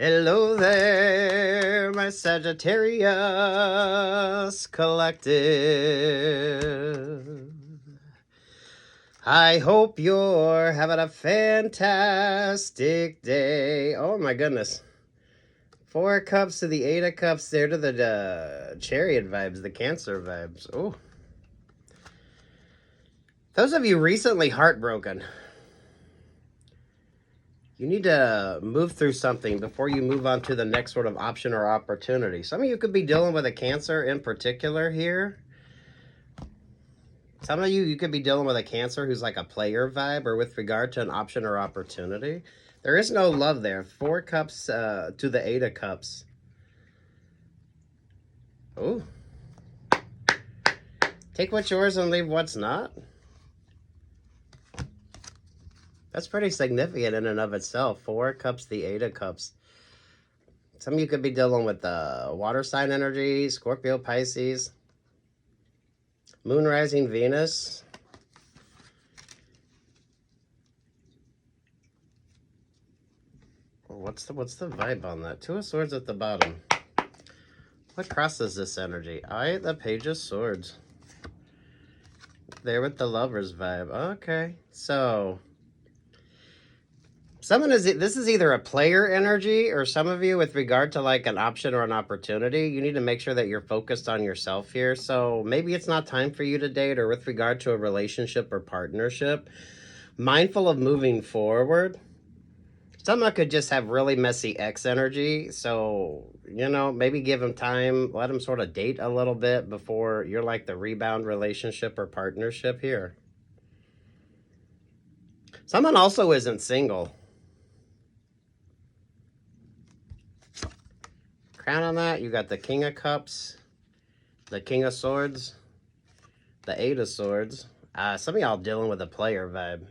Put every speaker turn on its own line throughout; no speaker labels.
Hello there, my Sagittarius collective. I hope you're having a fantastic day. Oh my goodness. 4 cups to the 8 of cups there to the chariot vibes, the Cancer vibes. Oh. Those of you recently heartbroken, you need to move through something before you move on to the next sort of option or opportunity. Some of you could be dealing with a Cancer in particular here. Some of you could be dealing with a Cancer who's like a player vibe or with regard to an option or opportunity. There is no love there. 4 cups to the 8 of cups. Oh. Take what's yours and leave what's not. That's pretty significant in and of itself. 4 cups, the 8 of cups. Some of you could be dealing with the water sign energy, Scorpio, Pisces, Moon, Rising, Venus. What's the vibe on that? 2 of Swords at the bottom. What crosses this energy? The Page of Swords. There with the Lovers vibe. Okay, so this is either a player energy, or some of you with regard to like an option or an opportunity, you need to make sure that you're focused on yourself here. So maybe it's not time for you to date, or with regard to a relationship or partnership, mindful of moving forward. Someone could just have really messy ex energy. So, you know, maybe give them time, let them sort of date a little bit before you're like the rebound relationship or partnership here. Someone also isn't single. Crown on that, you got the King of Cups, the King of Swords, the 8 of Swords. Some of y'all dealing with a player vibe.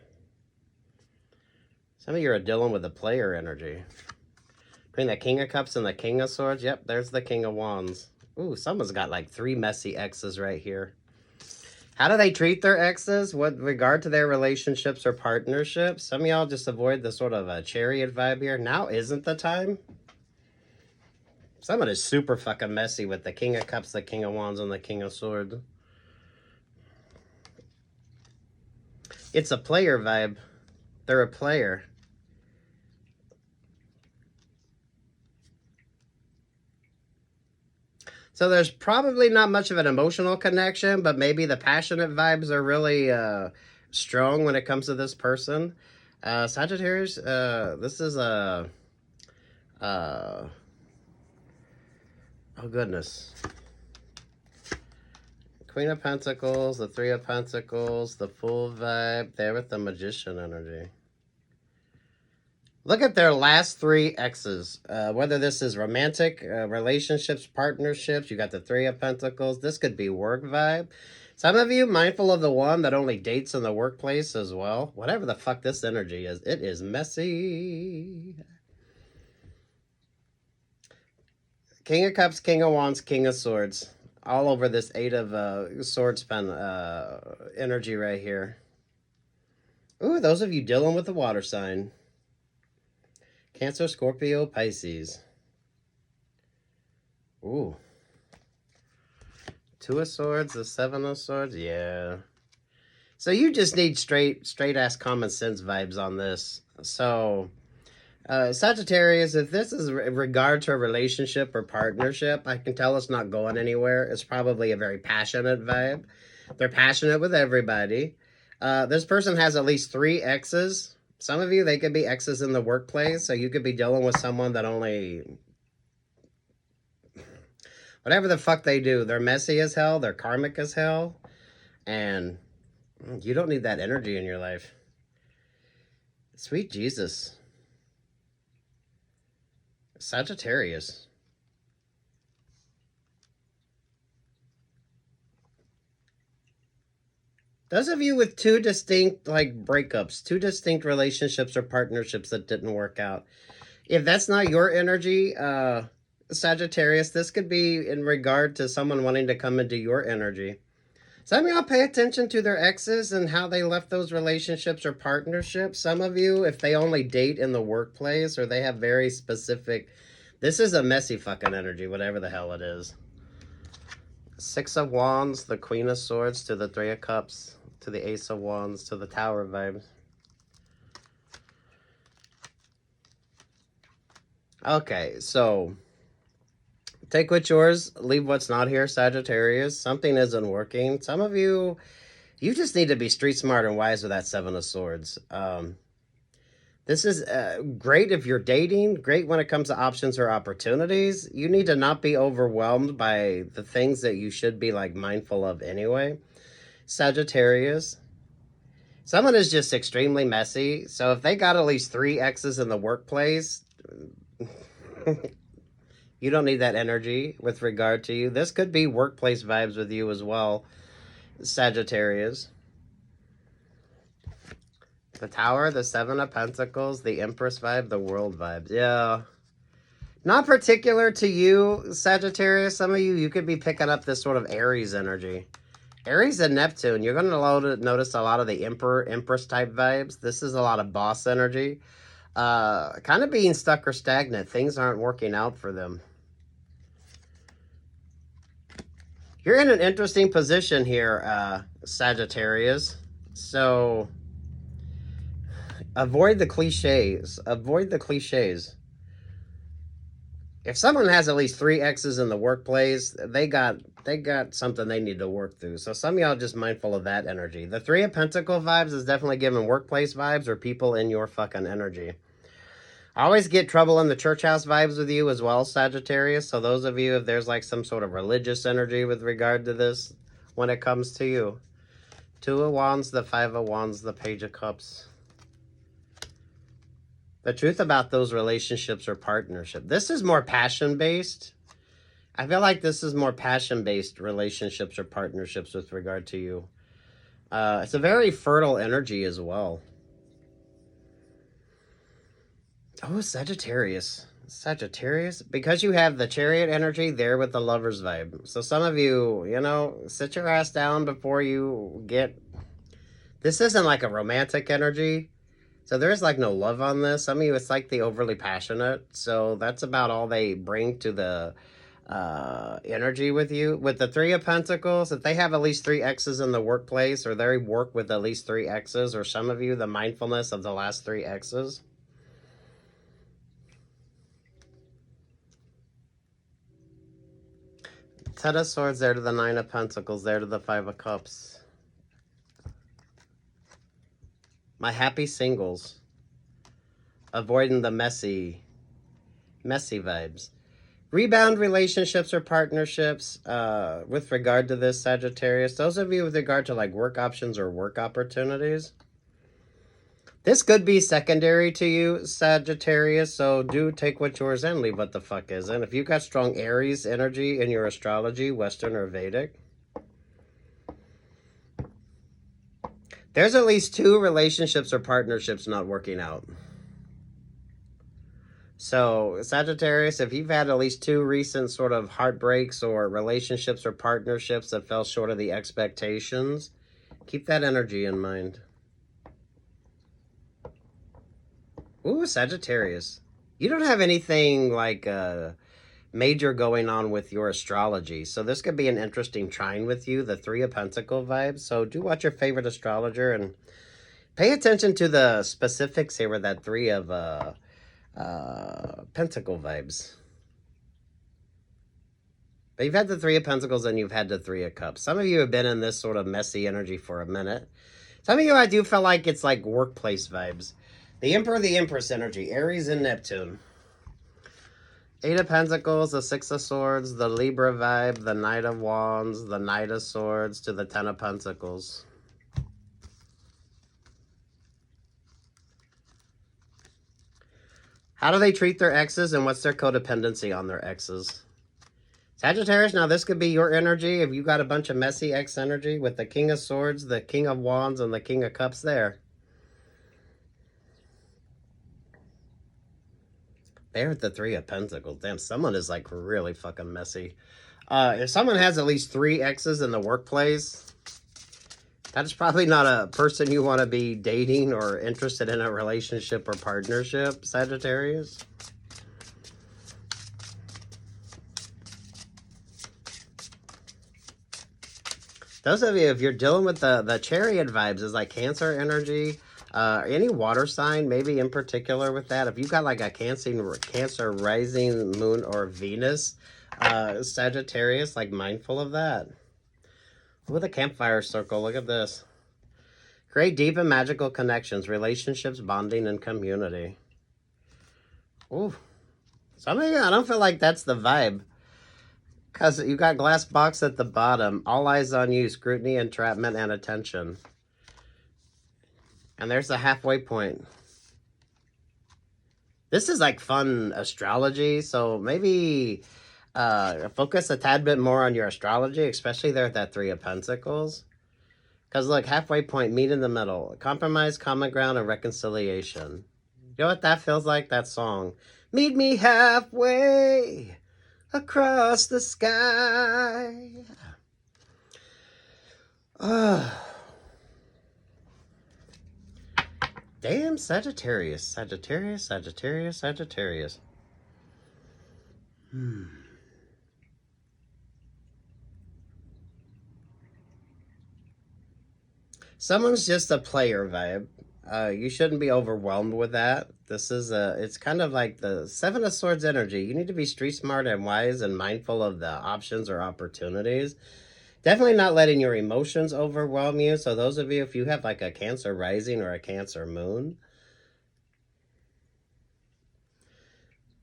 Some of you are dealing with a player energy. Between the King of Cups and the King of Swords, yep, there's the King of Wands. Ooh, someone's got like 3 messy exes right here. How do they treat their exes with regard to their relationships or partnerships? Some of y'all just avoid the sort of a chariot vibe here. Now isn't the time. Someone is super fucking messy with the King of Cups, the King of Wands, and the King of Swords. It's a player vibe. They're a player. So there's probably not much of an emotional connection, but maybe the passionate vibes are really strong when it comes to this person. Sagittarius, this is a... oh, goodness. Queen of Pentacles, the 3 of Pentacles, the Fool vibe, there with the Magician energy. Look at their last 3 exes. Whether this is romantic, relationships, partnerships, you got the 3 of Pentacles. This could be work vibe. Some of you mindful of the one that only dates in the workplace as well. Whatever the fuck this energy is, it is messy. King of Cups, King of Wands, King of Swords. All over this 8 of Swords pen energy right here. Ooh, those of you dealing with the water sign. Cancer, Scorpio, Pisces. Ooh. 2 of Swords, the 7 of Swords. Yeah. So you just need straight-ass common sense vibes on this. So... Sagittarius, if this is in regard to a relationship or partnership, I can tell it's not going anywhere. It's probably a very passionate vibe. They're passionate with everybody. This person has at least 3 exes. Some of you, they could be exes in the workplace, so you could be dealing with someone that only... whatever the fuck they do, they're messy as hell, they're karmic as hell, and you don't need that energy in your life. Sweet Jesus. Sagittarius. Those of you with 2 distinct like breakups, 2 distinct relationships or partnerships that didn't work out. If that's not your energy, Sagittarius, this could be in regard to someone wanting to come into your energy. Some of y'all pay attention to their exes and how they left those relationships or partnerships. Some of you, if they only date in the workplace or they have very specific... This is a messy fucking energy, whatever the hell it is. Six of Wands, the Queen of Swords, to the Three of Cups, to the Ace of Wands, to the Tower vibes. Okay, so take what's yours, leave what's not here, Sagittarius. Something isn't working. Some of you, you just need to be street smart and wise with that Seven of Swords. This is great if you're dating, great when it comes to options or opportunities. You need to not be overwhelmed by the things that you should be like mindful of anyway. Sagittarius. Someone is just extremely messy. So if they got at least 3 exes in the workplace, you don't need that energy with regard to you. This could be workplace vibes with you as well, Sagittarius. The Tower, the Seven of Pentacles, the Empress vibe, the World vibes. Yeah. Not particular to you, Sagittarius. Some of you, you could be picking up this sort of Aries energy. Aries and Neptune, you're going to notice a lot of the Emperor, Empress type vibes. This is a lot of boss energy. Kind of being stuck or stagnant. Things aren't working out for them. You're in an interesting position here, Sagittarius. So avoid the cliches. Avoid the cliches. If someone has at least 3 exes in the workplace, they got something they need to work through. So some of y'all just mindful of that energy. The Three of Pentacles vibes is definitely giving workplace vibes or people in your fucking energy. I always get trouble in the church house vibes with you as well, Sagittarius. So those of you, if there's like some sort of religious energy with regard to this when it comes to you. Two of Wands, the Five of Wands, the Page of Cups. The truth about those relationships or partnership. This is more passion-based. I feel like this is more passion-based relationships or partnerships with regard to you. It's a very fertile energy as well. Oh, Sagittarius. Sagittarius. Because you have the Chariot energy there with the Lover's vibe. So some of you, you know, sit your ass down before you get... This isn't like a romantic energy. So there's like no love on this. Some of you, it's like the overly passionate. So that's about all they bring to the energy with you. With the Three of Pentacles, if they have at least 3 exes in the workplace, or they work with at least 3 exes, or some of you, the mindfulness of the last 3 exes. Ten of Swords there to the Nine of Pentacles, there to the Five of Cups. My happy singles. Avoiding the messy vibes. Rebound relationships or partnerships with regard to this, Sagittarius. Those of you with regard to like work options or work opportunities. This could be secondary to you, Sagittarius, so do take what's yours and leave what the fuck isn't. If you got strong Aries energy in your astrology, Western or Vedic, there's at least 2 relationships or partnerships not working out. So, Sagittarius, if you've had at least 2 recent sort of heartbreaks or relationships or partnerships that fell short of the expectations, keep that energy in mind. Ooh, Sagittarius. You don't have anything like major going on with your astrology. So this could be an interesting trine with you, the Three of Pentacles vibes. So do watch your favorite astrologer and pay attention to the specifics here with that Three of Pentacle vibes. But you've had the Three of Pentacles and you've had the Three of Cups. Some of you have been in this sort of messy energy for a minute. Some of you, I do feel like it's like workplace vibes. The Emperor, the Empress energy, Aries and Neptune. 8 of Pentacles, the 6 of Swords, the Libra vibe, the Knight of Wands, the Knight of Swords, to the 10 of Pentacles. How do they treat their exes and what's their codependency on their exes? Sagittarius, now this could be your energy. If you got a bunch of messy ex energy with the King of Swords, the King of Wands, and the King of Cups there. They're at the Three of Pentacles. Damn, someone is like really fucking messy. If someone has at least 3 exes in the workplace, That's probably not a person you want to be dating or interested in a relationship or partnership, Sagittarius. Those of you, if you're dealing with the chariot vibes, is like Cancer energy, any water sign, maybe in particular with that. If you got like a Cancer rising moon or Venus, Sagittarius, like mindful of that. With a campfire circle, look at this. Create deep and magical connections, relationships, bonding, and community. Ooh. Some of you, I don't feel like that's the vibe. Because you got glass box at the bottom. All eyes on you, scrutiny, entrapment, and attention. And there's the halfway point. This is like fun astrology, so maybe focus a tad bit more on your astrology, especially there at that Three of Pentacles. Because look, halfway point, meet in the middle. Compromise, common ground, and reconciliation. You know what that feels like? That song. Meet me halfway across the sky. Damn, Sagittarius. Sagittarius, Sagittarius, Sagittarius. Someone's just a player vibe. You shouldn't be overwhelmed with that. This is it's kind of like the Seven of Swords energy. You need to be street smart and wise and mindful of the options or opportunities. Definitely not letting your emotions overwhelm you. So those of you, if you have like a Cancer rising or a Cancer moon,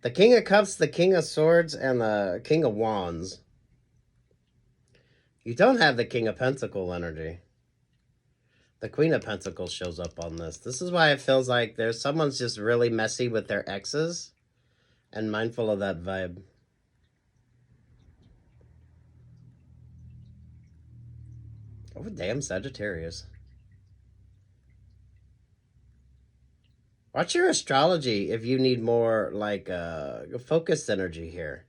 the King of Cups, the King of Swords, and the King of Wands. You don't have the King of Pentacle energy. The Queen of Pentacles shows up on this. This is why it feels like there's someone's just really messy with their exes and mindful of that vibe. Oh, damn, Sagittarius. Watch your astrology if you need more like focused energy here.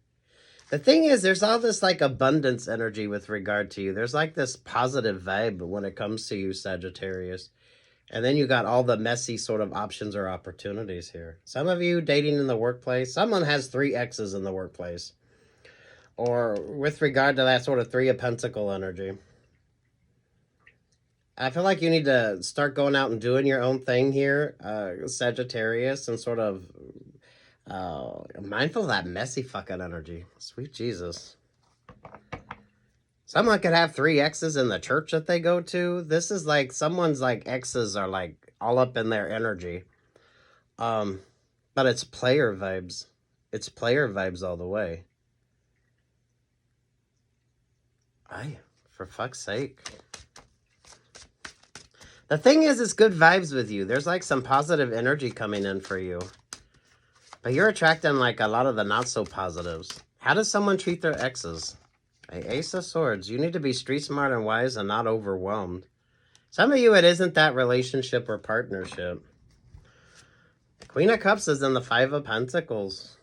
The thing is, there's all this like abundance energy with regard to you. There's like this positive vibe when it comes to you, Sagittarius. And then you got all the messy sort of options or opportunities here. Some of you dating in the workplace, someone has 3 exes in the workplace. Or with regard to that sort of Three of Pentacle energy. I feel like you need to start going out and doing your own thing here, Sagittarius, and sort of mindful of that messy fucking energy. Sweet Jesus. Someone could have 3 exes in the church that they go to. This is like someone's like exes are like all up in their energy. But it's player vibes. It's player vibes all the way. Aye, for fuck's sake. The thing is, it's good vibes with you. There's like some positive energy coming in for you. But you're attracting like a lot of the not so positives. How does someone treat their exes? Ace of Swords. You need to be street smart and wise and not overwhelmed. Some of you, it isn't that relationship or partnership. Queen of Cups is in the 5 of Pentacles.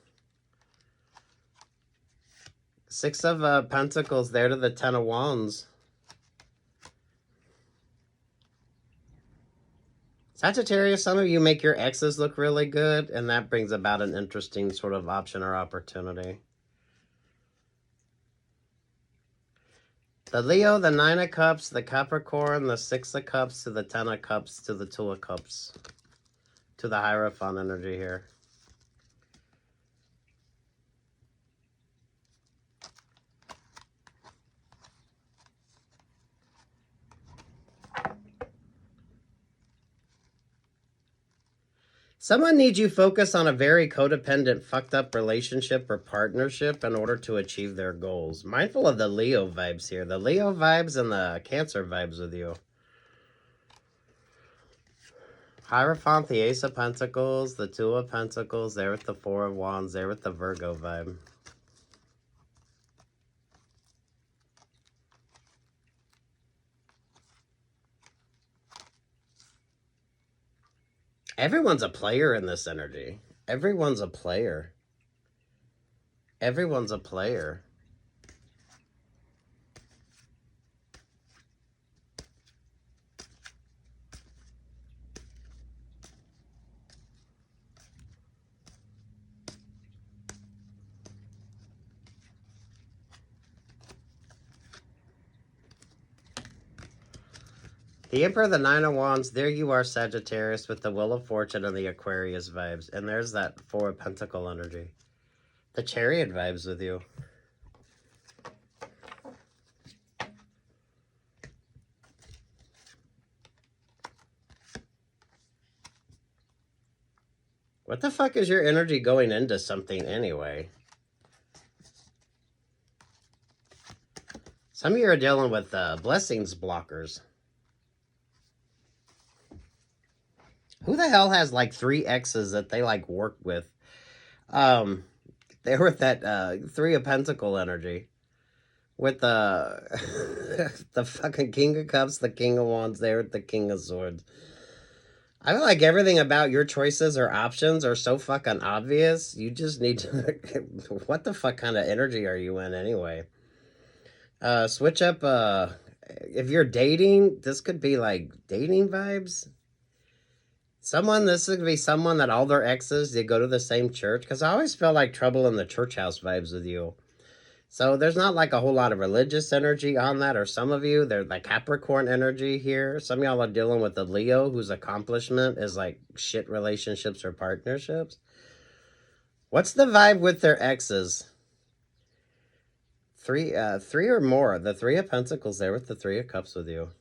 6 of Pentacles there to the 10 of Wands. Sagittarius, some of you make your exes look really good, and that brings about an interesting sort of option or opportunity. The Leo, the 9 of Cups, the Capricorn, the 6 of Cups to the 10 of Cups to the 2 of Cups. To the Hierophant energy here. Someone needs you focused on a very codependent, fucked up relationship or partnership in order to achieve their goals. Mindful of the Leo vibes here. The Leo vibes and the Cancer vibes with you. Hierophant, the Ace of Pentacles, the 2 of Pentacles, there with the 4 of Wands, there with the Virgo vibe. Everyone's a player in this energy. Everyone's a player. Everyone's a player. The Emperor, the Nine of Wands, there you are, Sagittarius, with the Wheel of Fortune and the Aquarius vibes. And there's that Four of Pentacle energy. The Chariot vibes with you. What the fuck is your energy going into something anyway? Some of you are dealing with blessings blockers. Who the hell has like 3 exes that they like work with? They were with that Three of Pentacle energy. With the the fucking King of Cups, the King of Wands there with the King of Swords. I feel like everything about your choices or options are so fucking obvious. You just need to... What the fuck kind of energy are you in anyway? Switch up, if you're dating, this could be like dating vibes. This could be someone that all their exes, they go to the same church. Because I always feel like trouble in the church house vibes with you. So there's not like a whole lot of religious energy on that. Or some of you, there's like Capricorn energy here. Some of y'all are dealing with the Leo, whose accomplishment is like shit relationships or partnerships. What's the vibe with their exes? Three or more. The Three of Pentacles there with the Three of Cups with you.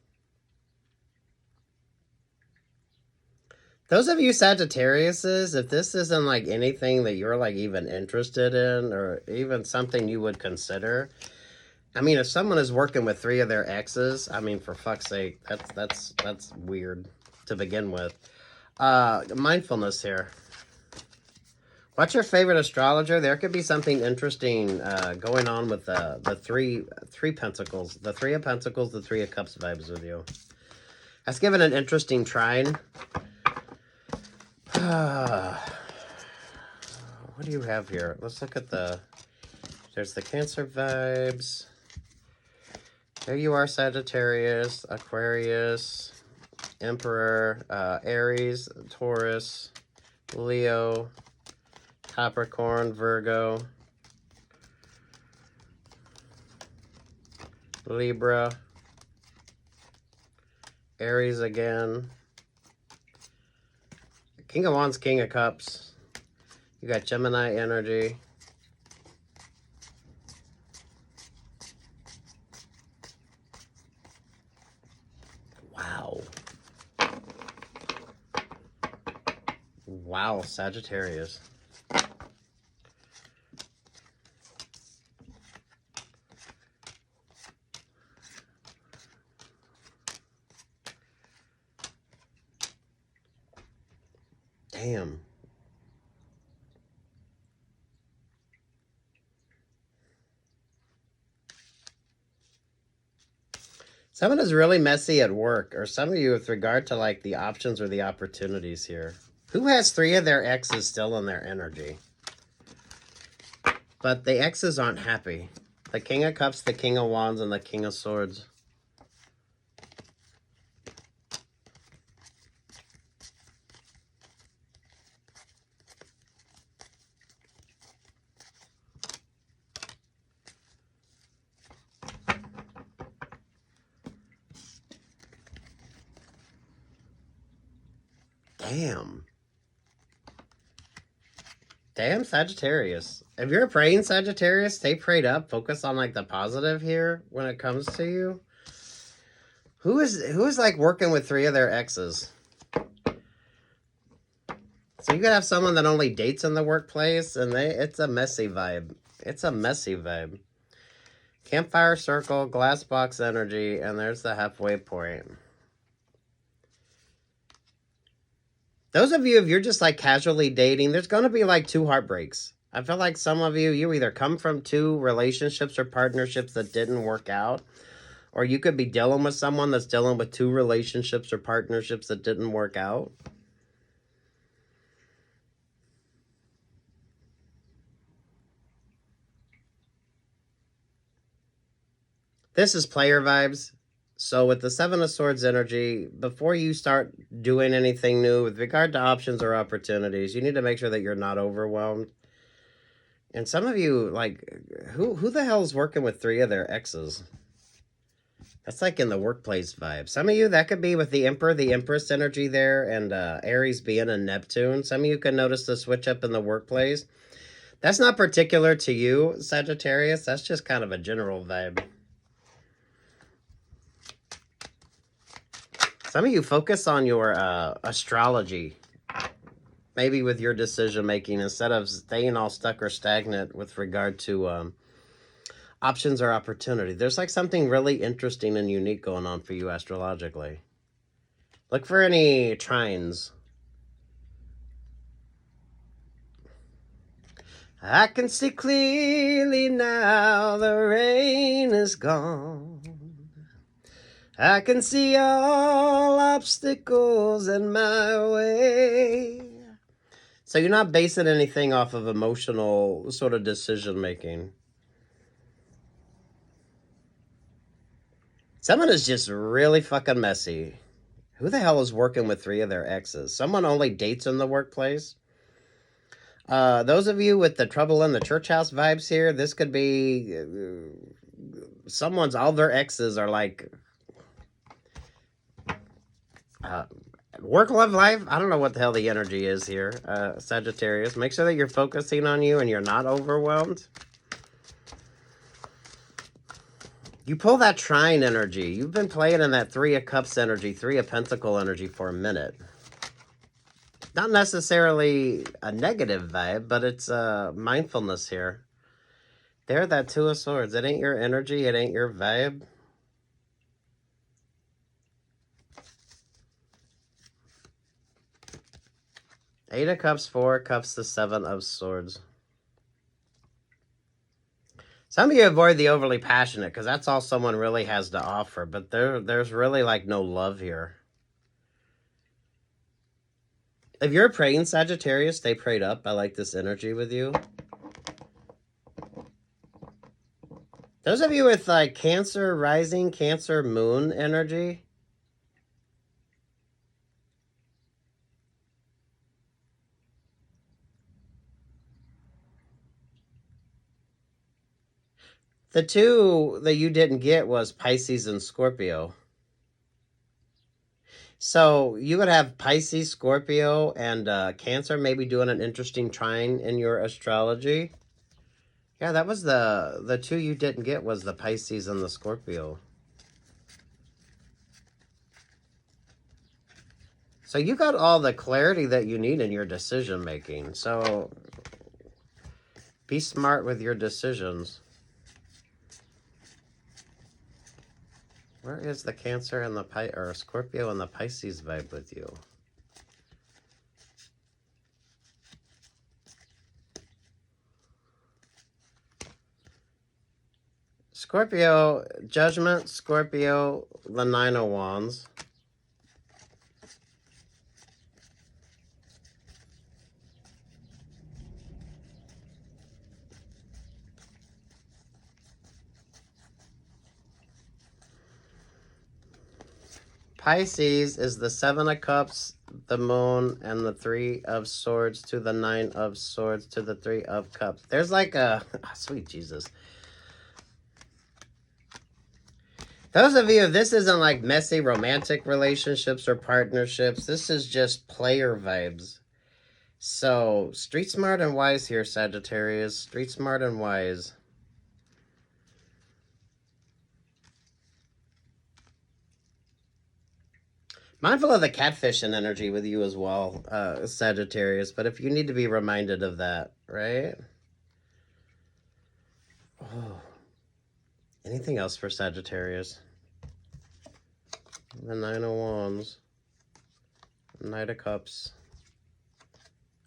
Those of you Sagittariuses, if this isn't like anything that you're like even interested in or even something you would consider, I mean, if someone is working with 3 of their exes, I mean, for fuck's sake, that's weird to begin with. Mindfulness here. What's your favorite astrologer? There could be something interesting going on with the three pentacles. The Three of Pentacles, the Three of Cups vibes with you. That's given an interesting trine. What do you have here? Let's look at there's the Cancer vibes. There you are, Sagittarius, Aquarius, Emperor, Aries, Taurus, Leo, Capricorn, Virgo, Libra, Aries again, King of Wands, King of Cups. You got Gemini energy. Wow. Wow, Sagittarius. Damn. Someone is really messy at work, or some of you with regard to like the options or the opportunities here. Who has 3 of their exes still in their energy? But the exes aren't happy. The King of Cups, the King of Wands, and the King of Swords. Damn. Damn, Sagittarius. If you're praying Sagittarius, stay prayed up. Focus on like the positive here when it comes to you. Who is like working with 3 of their exes? So you could have someone that only dates in the workplace, and it's a messy vibe. It's a messy vibe. Campfire circle, glass box energy, and there's the halfway point. Those of you, if you're just like casually dating, there's going to be like 2 heartbreaks. I feel like some of you either come from 2 relationships or partnerships that didn't work out, or you could be dealing with someone that's dealing with 2 relationships or partnerships that didn't work out. This is player vibes. So with the Seven of Swords energy, before you start doing anything new with regard to options or opportunities, you need to make sure that you're not overwhelmed. And some of you, like, who the hell is working with 3 of their exes? That's like in the workplace vibe. Some of you, that could be with the Emperor, the Empress energy there, and Aries being in Neptune. Some of you can notice the switch up in the workplace. That's not particular to you, Sagittarius. That's just kind of a general vibe. Some of you focus on your astrology, maybe with your decision making, instead of staying all stuck or stagnant with regard to options or opportunity. There's like something really interesting and unique going on for you astrologically. Look for any trines. I can see clearly now the rain is gone. I can see all obstacles in my way. So you're not basing anything off of emotional sort of decision making. Someone is just really fucking messy. Who the hell is working with 3 of their exes? Someone only dates in the workplace? Those of you with the trouble in the church house vibes here, this could be someone's, all their exes are like work, love, life. I don't know what the hell the energy is here, Sagittarius. Make sure that you're focusing on you and you're not overwhelmed. You pull that trine energy. You've been playing in that 3 of Cups energy, 3 of Pentacle energy for a minute. Not necessarily a negative vibe, but it's mindfulness here. There, that 2 of Swords. It ain't your energy. It ain't your vibe. Eight of Cups, 4 of Cups, the 7 of Swords. Some of you avoid the overly passionate because that's all someone really has to offer. But there's really like no love here. If you're praying, Sagittarius, stay prayed up. I like this energy with you. Those of you with like Cancer rising, Cancer moon energy. The 2 that you didn't get was Pisces and Scorpio. So you would have Pisces, Scorpio, and Cancer maybe doing an interesting trine in your astrology. Yeah, that was the 2 you didn't get was the Pisces and the Scorpio. So you got all the clarity that you need in your decision making. So be smart with your decisions. Where is the Cancer and the Scorpio and the Pisces vibe with you? Scorpio, Judgment, Scorpio, the 9 of Wands. Pisces is the 7 of Cups, the Moon, and the 3 of Swords to the 9 of Swords to the 3 of Cups. There's like a... Oh, sweet Jesus. Those of you, if this isn't like messy romantic relationships or partnerships, this is just player vibes. So, street smart and wise here, Sagittarius. Street smart and wise. Mindful of the catfishing energy with you as well, Sagittarius. But if you need to be reminded of that, right? Oh. Anything else for Sagittarius? The 9 of Wands. Knight of Cups.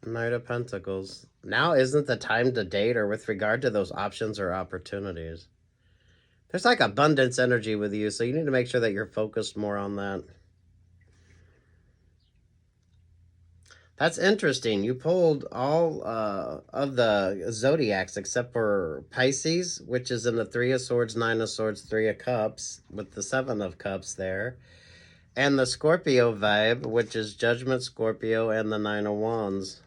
Knight of Pentacles. Now isn't the time to date or with regard to those options or opportunities. There's like abundance energy with you, so you need to make sure that you're focused more on that. That's interesting. You pulled all of the zodiacs except for Pisces, which is in the 3 of Swords, 9 of Swords, 3 of Cups, with the 7 of Cups there. And the Scorpio vibe, which is Judgment, Scorpio, and the 9 of Wands.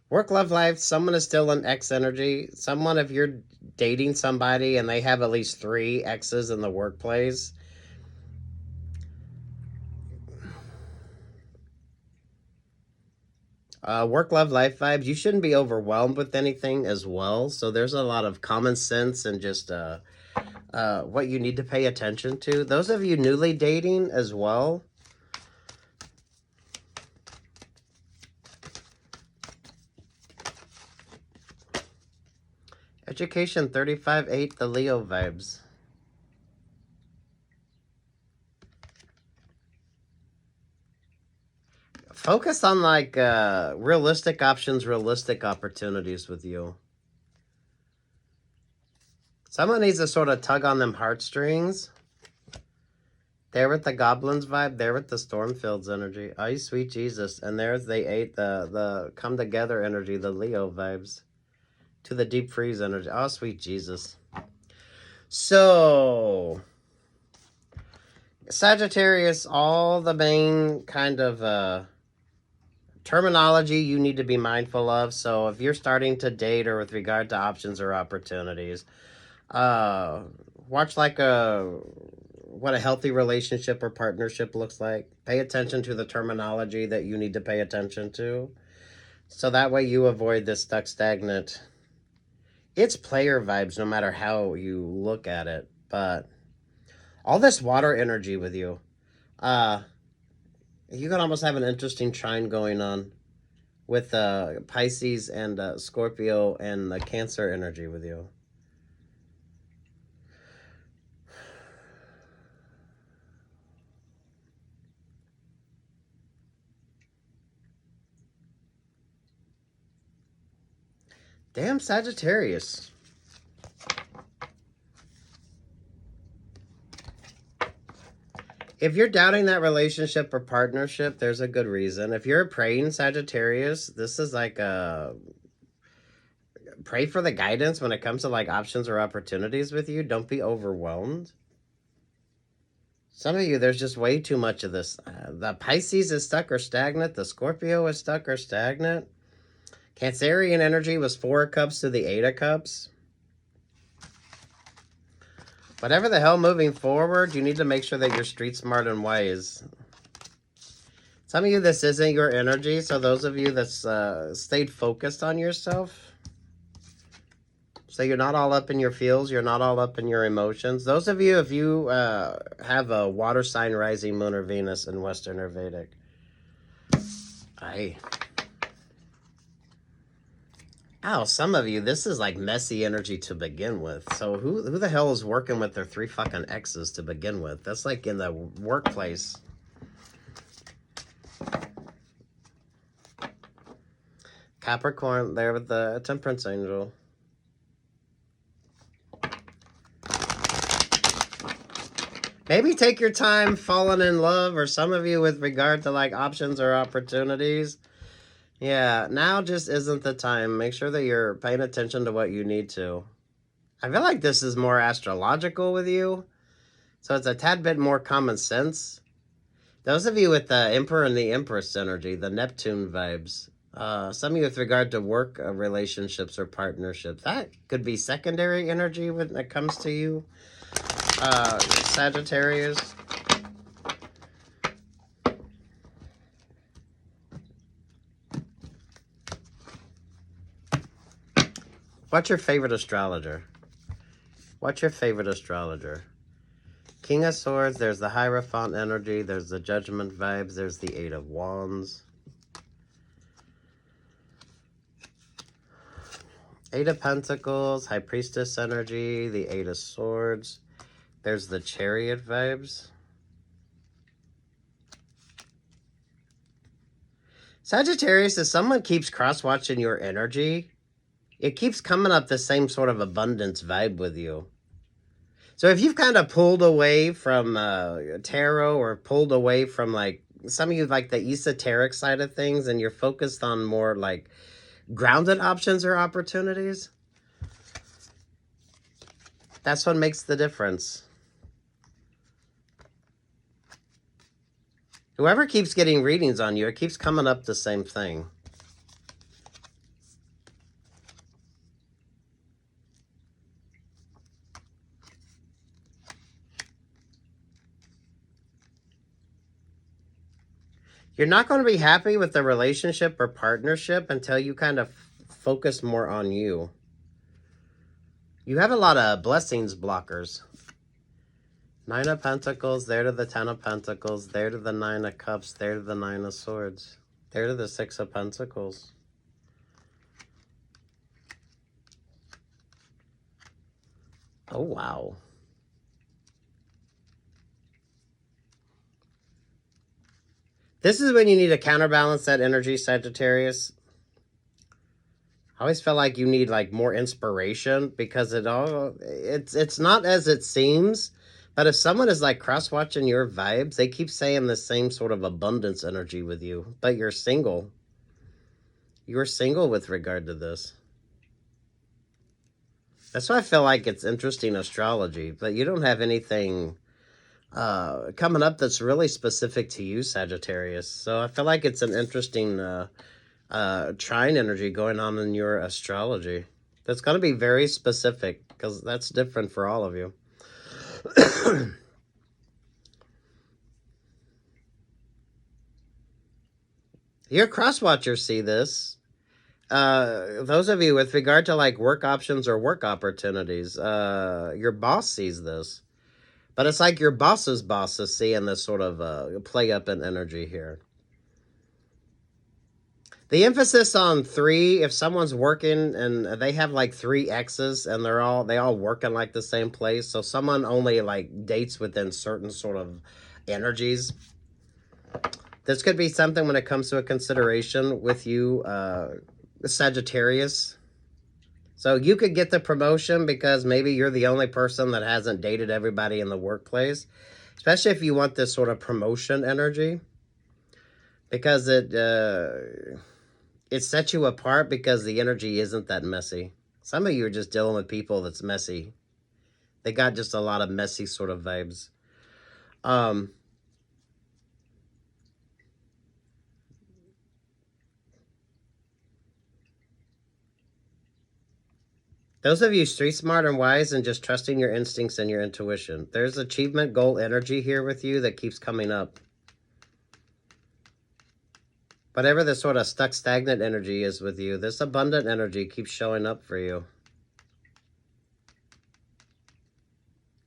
Work, love, life, someone is still in X energy. Someone, if you're dating somebody and they have at least 3 X's in the workplace. Work, love, life vibes. You shouldn't be overwhelmed with anything as well. So there's a lot of common sense and just what you need to pay attention to. Those of you newly dating as well. Education 35-8, the Leo vibes. Focus on like realistic options, realistic opportunities with you. Someone needs to sort of tug on them heartstrings. There with the goblins vibe, there with the Stormfields energy. Oh, sweet Jesus. And there's they ate the come together energy, the Leo vibes. To the deep freeze energy. Oh, sweet Jesus. So, Sagittarius, all the main kind of terminology you need to be mindful of. So if you're starting to date or with regard to options or opportunities, watch like what a healthy relationship or partnership looks like. Pay attention to the terminology that you need to pay attention to. So that way you avoid this stuck stagnant. It's player vibes no matter how you look at it. But all this water energy with you. You can almost have an interesting trine going on with Pisces and Scorpio and the Cancer energy with you. Damn Sagittarius. If you're doubting that relationship or partnership, there's a good reason. If you're a praying Sagittarius, this is like pray for the guidance when it comes to like options or opportunities with you. Don't be overwhelmed. Some of you, there's just way too much of this. The Pisces is stuck or stagnant. The Scorpio is stuck or stagnant. Cancerian energy was 4 of Cups to the 8 of Cups. Whatever the hell moving forward, you need to make sure that you're street smart and wise. Some of you, this isn't your energy. So those of you that's stayed focused on yourself. So you're not all up in your feels. You're not all up in your emotions. Those of you, if you have a water sign, rising, moon, or Venus in Western or Vedic. Ow, some of you, this is like messy energy to begin with. So who the hell is working with their 3 fucking X's to begin with? That's like in the workplace. Capricorn, there with the Temperance Angel. Maybe take your time falling in love, or some of you with regard to like options or opportunities. Yeah, now just isn't the time. Make sure that you're paying attention to what you need to. I feel like this is more astrological with you. So it's a tad bit more common sense. Those of you with the Emperor and the Empress energy, the Neptune vibes. Some of you with regard to work relationships or partnerships. That could be secondary energy when it comes to you. Sagittarius. What's your favorite astrologer? What's your favorite astrologer? King of Swords, there's the Hierophant energy, there's the Judgment vibes, there's the 8 of Wands. 8 of Pentacles, High Priestess energy, the 8 of Swords. There's the Chariot vibes. Sagittarius, if someone keeps cross-watching your energy, it keeps coming up the same sort of abundance vibe with you. So if you've kind of pulled away from tarot, or pulled away from like, some of you like the esoteric side of things, and you're focused on more like grounded options or opportunities, that's what makes the difference. Whoever keeps getting readings on you, it keeps coming up the same thing. You're not going to be happy with the relationship or partnership until you kind of focus more on you. You have a lot of blessings blockers. 9 of Pentacles, there to the 10 of Pentacles, there to the 9 of Cups, there to the 9 of Swords, there to the 6 of Pentacles. Oh, wow. This is when you need to counterbalance that energy, Sagittarius. I always feel like you need like more inspiration because it's not as it seems. But if someone is like cross-watching your vibes, they keep saying the same sort of abundance energy with you, but you're single. You're single with regard to this. That's why I feel like it's interesting astrology, but you don't have anything coming up that's really specific to you, Sagittarius. So I feel like it's an interesting trine energy going on in your astrology. That's going to be very specific because that's different for all of you. Your cross-watchers see this. Those of you with regard to like work options or work opportunities, your boss sees this. But it's like your boss's boss is seeing this sort of play up in energy here. The emphasis on 3, if someone's working and they have like 3 exes and they all work in like the same place. So someone only like dates within certain sort of energies. This could be something when it comes to a consideration with you, Sagittarius. So you could get the promotion because maybe you're the only person that hasn't dated everybody in the workplace. Especially if you want this sort of promotion energy. Because it sets you apart because the energy isn't that messy. Some of you are just dealing with people that's messy. They got just a lot of messy sort of vibes. Those of you street smart and wise and just trusting your instincts and your intuition. There's achievement goal energy here with you that keeps coming up. Whatever the sort of stuck stagnant energy is with you, this abundant energy keeps showing up for you.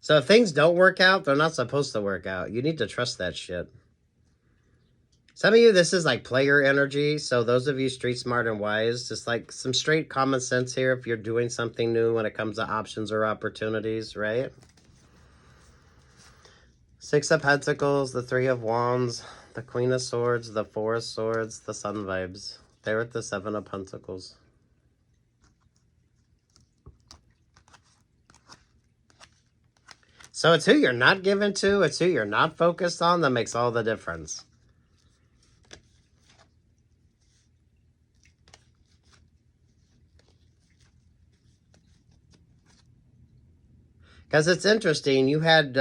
So if things don't work out, they're not supposed to work out. You need to trust that shit. Some of you, this is like player energy. So those of you street smart and wise, just like some straight common sense here if you're doing something new when it comes to options or opportunities, right? 6 of Pentacles, the 3 of Wands, the Queen of Swords, the 4 of Swords, the Sun vibes. They're at the 7 of Pentacles. So it's who you're not given to, it's who you're not focused on that makes all the difference. Because it's interesting, you had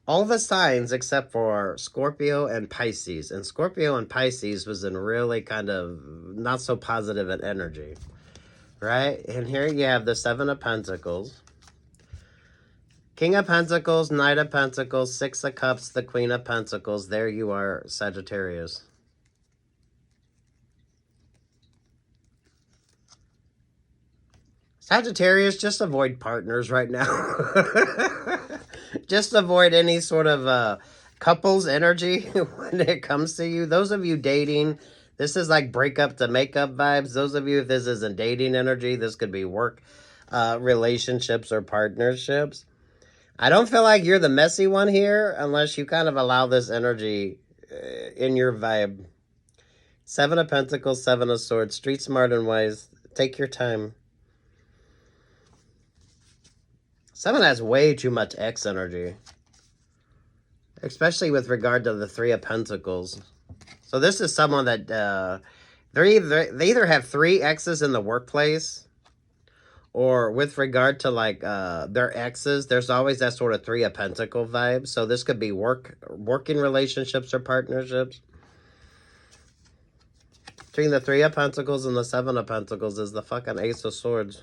all the signs except for Scorpio and Pisces. And Scorpio and Pisces was in really kind of not so positive in energy. Right? And here you have the 7 of Pentacles. King of Pentacles, Knight of Pentacles, 6 of Cups, the Queen of Pentacles. There you are, Sagittarius. Sagittarius, just avoid partners right now. Just avoid any sort of couples energy when it comes to you. Those of you dating, this is like breakup to makeup vibes. Those of you, if this isn't dating energy, this could be work relationships or partnerships. I don't feel like you're the messy one here unless you kind of allow this energy in your vibe. 7 of Pentacles, 7 of Swords, street smart and wise. Take your time. 7 has way too much X energy. Especially with regard to the 3 of Pentacles. So this is someone that they either have 3 X's in the workplace, or with regard to like their exes, there's always that sort of 3 of Pentacle vibe. So this could be working relationships or partnerships. Between the 3 of Pentacles and the 7 of Pentacles is the fucking Ace of Swords.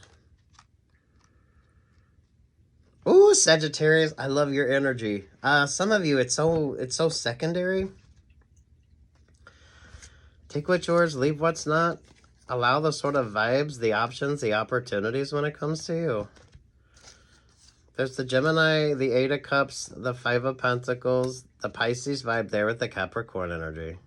Ooh, Sagittarius, I love your energy. Some of you, it's so secondary. Take what's yours, leave what's not. Allow the sort of vibes, the options, the opportunities when it comes to you. There's the Gemini, the Eight of Cups, the Five of Pentacles, the Pisces vibe there with the Capricorn energy.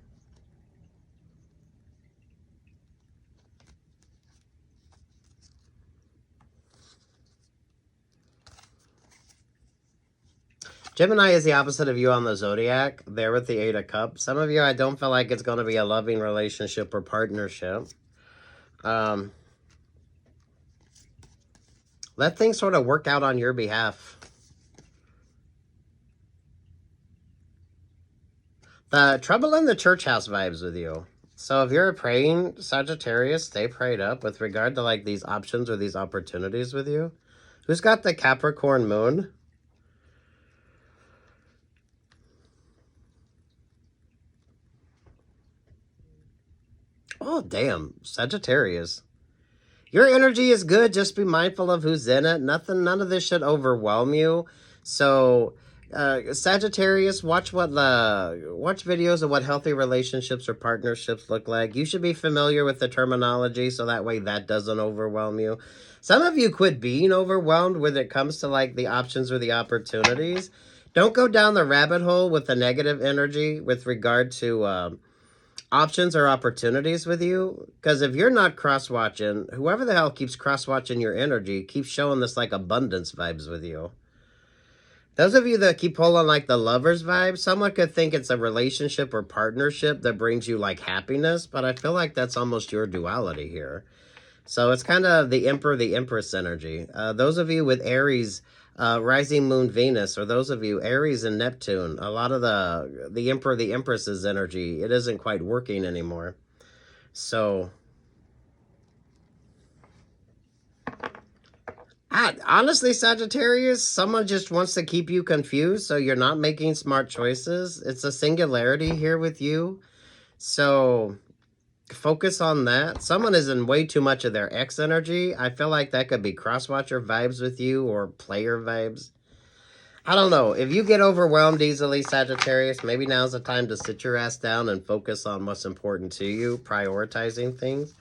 Gemini is the opposite of you on the Zodiac, there with the Eight of Cups. Some of you, I don't feel like it's going to be a loving relationship or partnership. Let things sort of work out on your behalf. The trouble in the church house vibes with you. So if you're praying, Sagittarius, stay prayed up with regard to like these options or these opportunities with you. Who's got the Capricorn moon? Oh, damn. Sagittarius. Your energy is good. Just be mindful of who's in it. None of this should overwhelm you. So, Sagittarius, watch videos of what healthy relationships or partnerships look like. You should be familiar with the terminology so that way that doesn't overwhelm you. Some of you quit being overwhelmed when it comes to like the options or the opportunities. Don't go down the rabbit hole with the negative energy with regard to options or opportunities with you, because if you're not cross-watching, whoever the hell keeps cross-watching your energy keeps showing this like abundance vibes with you. Those of you that keep pulling like the lovers vibe, someone could think it's a relationship or partnership that brings you like happiness, but I feel like that's almost your duality here. So it's kind of the Emperor, the Empress energy. Those of you with Aries, rising moon Venus, or those of you Aries and Neptune, a lot of the Emperor, the Empress's energy, it isn't quite working anymore. So honestly, Sagittarius, someone just wants to keep you confused so you're not making smart choices. It's a singularity here with you. So focus on that. Someone is in way too much of their ex energy. I feel like that could be cross-watcher vibes with you or player vibes. I don't know. If you get overwhelmed easily, Sagittarius, maybe now's the time to sit your ass down and focus on what's important to you, prioritizing things.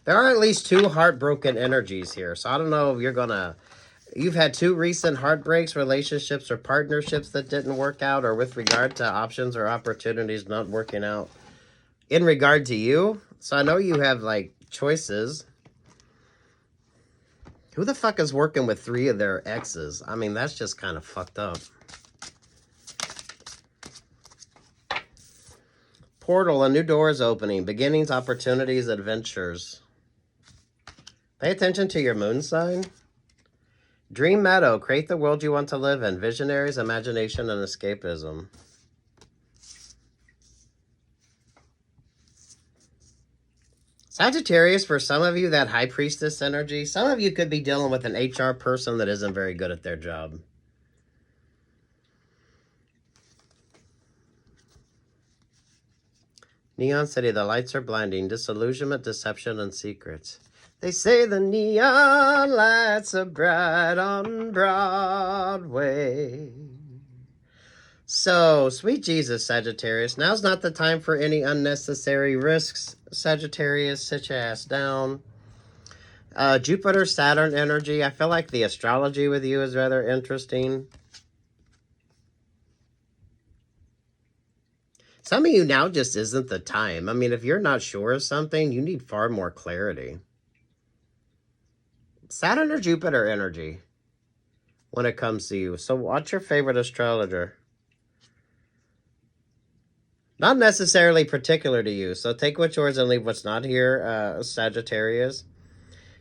There are at least 2 heartbroken energies here. So I don't know if you've had 2 recent heartbreaks, relationships, or partnerships that didn't work out, or with regard to options or opportunities not working out in regard to you. So I know you have like choices. Who the fuck is working with 3 of their exes? I mean, that's just kind of fucked up. Portal, a new door is opening. Beginnings, opportunities, adventures. Pay attention to your moon sign. Dream Meadow, create the world you want to live in. Visionaries, imagination, and escapism. Sagittarius, for some of you, that High Priestess energy, some of you could be dealing with an HR person that isn't very good at their job. Neon City, the lights are blinding. Disillusionment, deception, and secrets. They say the neon lights are bright on Broadway. So, sweet Jesus, Sagittarius, now's not the time for any unnecessary risks. Sagittarius, sit your ass down. Jupiter, Saturn energy. I feel like the astrology with you is rather interesting. Some of you now just isn't the time. I mean, if you're not sure of something, you need far more clarity. Saturn or Jupiter energy when it comes to you. So what's your favorite astrologer? Not necessarily particular to you. So take what's yours and leave what's not here, Sagittarius.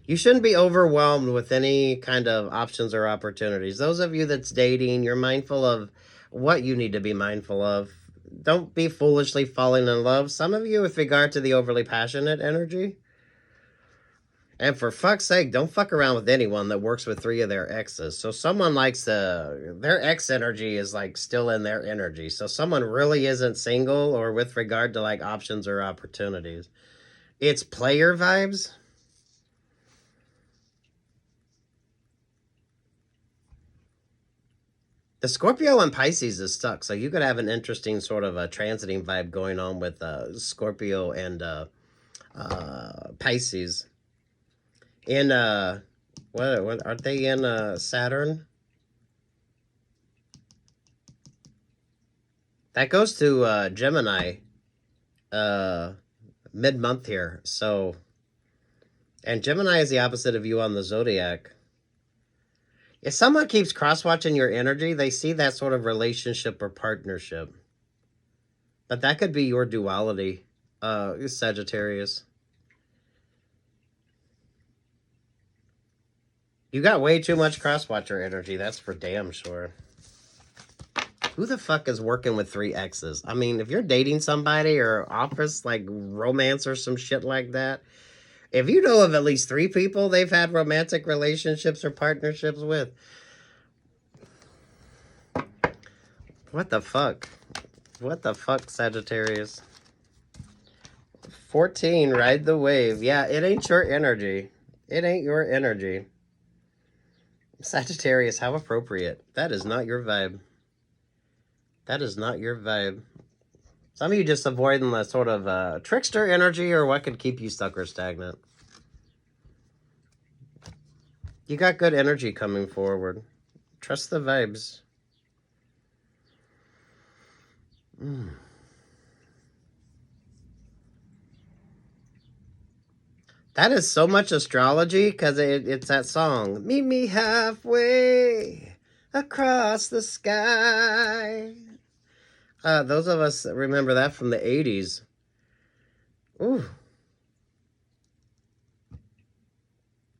You shouldn't be overwhelmed with any kind of options or opportunities. Those of you that's dating, you're mindful of what you need to be mindful of. Don't be foolishly falling in love. Some of you, with regard to the overly passionate energy. And for fuck's sake, don't fuck around with anyone that works with 3 of their exes. So someone likes their ex energy is like still in their energy. So someone really isn't single or with regard to like options or opportunities. It's player vibes. The Scorpio and Pisces is stuck, so you could have an interesting sort of a transiting vibe going on with Scorpio and Pisces. In what are they in Saturn? That goes to Gemini mid-month here. So, and Gemini is the opposite of you on the zodiac. If someone keeps cross-watching your energy, they see that sort of relationship or partnership. But that could be your duality, Sagittarius. You got way too much cross-watcher energy, that's for damn sure. Who the fuck is working with 3 exes? I mean, if you're dating somebody or office, like romance or some shit like that, if you know of at least 3 people they've had romantic relationships or partnerships with. What the fuck? What the fuck, Sagittarius? 14, ride the wave. Yeah, it ain't your energy. It ain't your energy. Sagittarius, how appropriate. That is not your vibe. That is not your vibe. Some of you just avoiding the sort of trickster energy or what could keep you stuck or stagnant. You got good energy coming forward. Trust the vibes. That is so much astrology because it's that song. Meet me halfway across the sky. Those of us that remember that from the 80s. Ooh.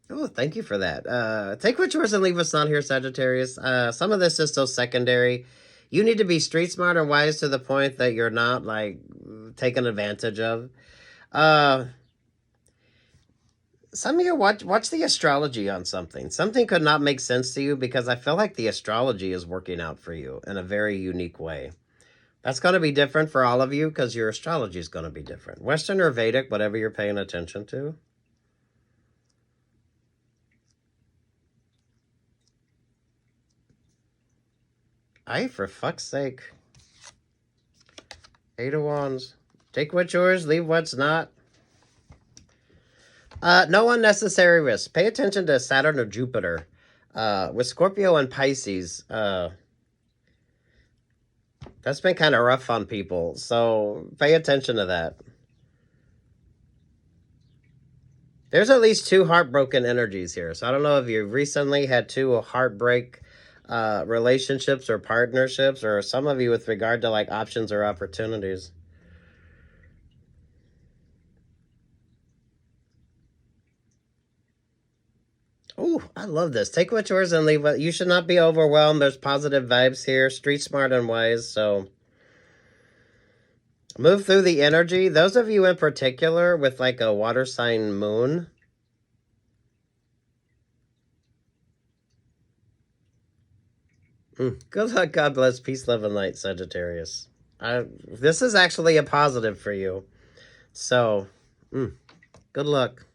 Oh, thank you for that. Take what's yours and leave what's not here, Sagittarius. Some of this is still secondary. You need to be street smart and wise to the point that you're not, like, taken advantage of. Some of you watch the astrology on something. Something could not make sense to you because I feel like the astrology is working out for you in a very unique way. That's going to be different for all of you because your astrology is going to be different. Western or Vedic, whatever you're paying attention to. Aye, for fuck's sake. 8 of Wands. Take what's yours, leave what's not. No unnecessary risk. Pay attention to Saturn or Jupiter. With Scorpio and Pisces, that's been kind of rough on people. So pay attention to that. There's at least 2 heartbroken energies here. So I don't know if you recently had 2 heartbreak relationships or partnerships, or some of you with regard to like options or opportunities. Oh, I love this. Take what's yours and leave what. You should not be overwhelmed. There's positive vibes here. Street smart and wise. So move through the energy. Those of you in particular with like a water sign moon. Good luck. God bless. Peace, love, and light, Sagittarius. This is actually a positive for you. So, good luck.